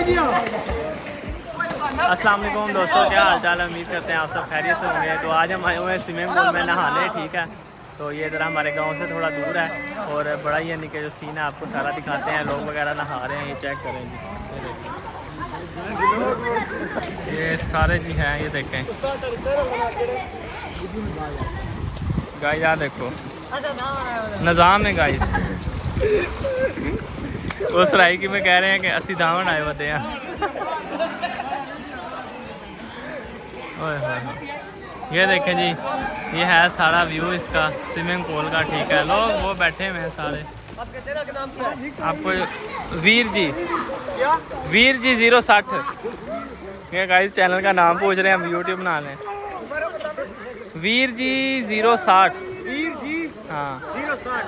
अस्सलाम वालेकुम दोस्तों, क्या हाल चाल है। उम्मीद करते हैं आप सब खैरियत से होंगे। तो आज हम आए हुए हैं स्विमिंग पूल में नहाने, ठीक है। तो ये ज़रा हमारे गांव से थोड़ा दूर है और बड़ा ही यानी कि जो सीन है आपको सारा दिखाते हैं। लोग वगैरह नहा रहे हैं, ये चेक करें जी। ये सारे जी हैं, ये देखें गाइस, यार देखो निज़ाम है गाइस। उस राई की में कह रहे हैं कि असी धावन आए होते हैं। ये देखें जी, ये है सारा व्यू इसका स्विमिंग पूल का, ठीक है। लोग वो बैठे हुए हैं सारे। आपको वीर जी 060 ये गाइस चैनल का नाम पूछ रहे हैं, हम यूट्यूब बना लें। वीर जी 060, हाँ 060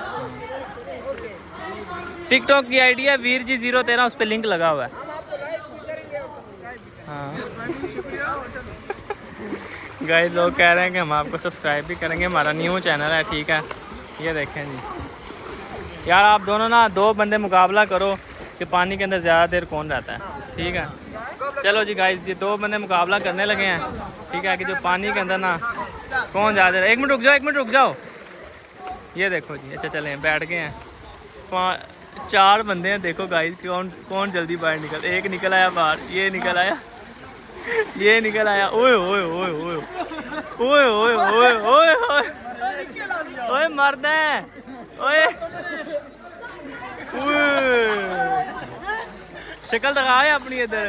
टिकटॉक की आईडी है। वीर जी 013 उस पर लिंक लगा हुआ है। हाँ गाइस, लोग कह रहे हैं कि हम आपको सब्सक्राइब भी करेंगे, हमारा न्यू चैनल है, ठीक है। ये देखें जी यार, आप दोनों ना दो बंदे मुकाबला करो कि पानी के अंदर ज़्यादा देर कौन रहता है, ठीक है। चलो जी गाइस, ये दो बंदे मुकाबला करने लगे हैं, ठीक है, कि जो पानी के अंदर ना कौन ज़्यादा देर। एक मिनट रुक जाओ। ये देखो जी, अच्छा चलें, बैठ गए हैं। 4 बंदे हैं, देखो गाइस कौन जल्दी बाहर निकल। एक निकल आया बाहर, ये निकल आया, ये निकल आया। ओए ओए ओए ओए ओए ओए ओए ओए ओए मर्द है ओए। शक्ल दिखा है अपनी इधर।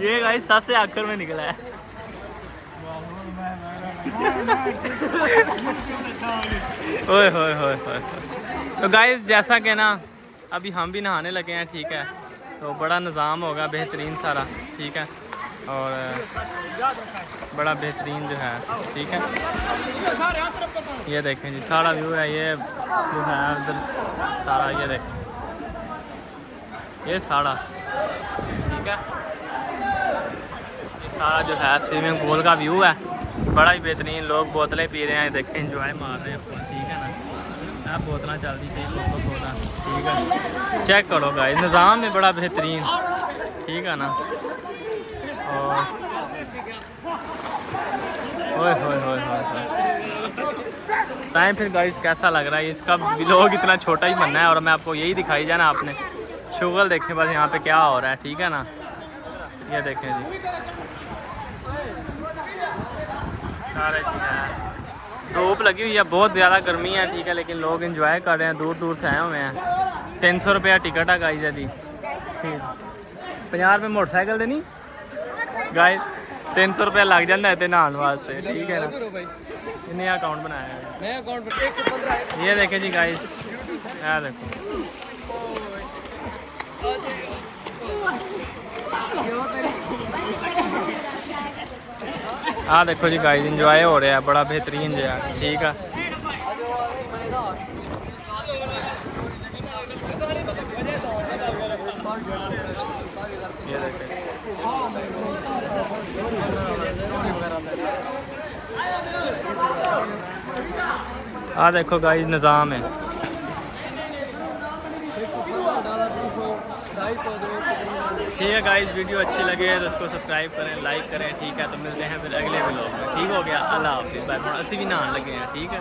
ये गाइस सबसे आखिर में निकला है। ओए होए होए होए। तो गाइस जैसा कि ना अभी हम भी नहाने लगे हैं, ठीक है। तो बड़ा निज़ाम होगा बेहतरीन सारा, ठीक है, और बड़ा बेहतरीन जो है, ठीक है। ये देखें जी सारा व्यू है, ये जो है उधर सारा, ये देखें ये सारा, ठीक है। ये सारा जो है स्विमिंग पूल का व्यू है, बड़ा ही बेहतरीन। लोग बोतलें पी रहे हैं, देखें एंजॉय मार रहे हैं, ठीक है ना। बोतलें चलती थी, कोका, ठीक है। चेक करो गाइस, निज़ाम में बड़ा बेहतरीन, ठीक है ना। और ओए होए होए होए टाइम फिर गाइस कैसा लग रहा है। इसका व्लॉग इतना छोटा ही बनना है और मैं आपको यही दिखाई जाना आपने। शुगल देखें बस यहाँ पे क्या हो रहा है, ठीक है ना। ये देखें जी सारे जी है, धूप लगी हुई है, बहुत ज़्यादा गर्मी है, ठीक है, लेकिन लोग एंजॉय कर रहे हैं, दूर दूर से आए हुए हैं। 300 रुपया टिकट है गाइस दी। 50 रुपये मोटरसाइकिल देनी गाइस, 300 रुपया लग जाता है नहाने वास्ते, ठीक है ना। नया अकाउंट बनाया है, नया अकाउंट। ये देखें जी गाइस, यार देखो हाँ देखो जी गाइस, एंजॉय हो रहा है, बड़ा बेहतरीन जो है, ठीक है। ये देखें हाँ देखो गाइस, निज़ाम है। ठीक है गाइस, वीडियो अच्छी लगे तो उसको सब्सक्राइब करें, लाइक करें, ठीक है। तो मिलते हैं फिर अगले व्लॉग में, ठीक हो गया। अल्लाह हाफिज़, बाय। असी भी नहाने लगे हैं, ठीक है।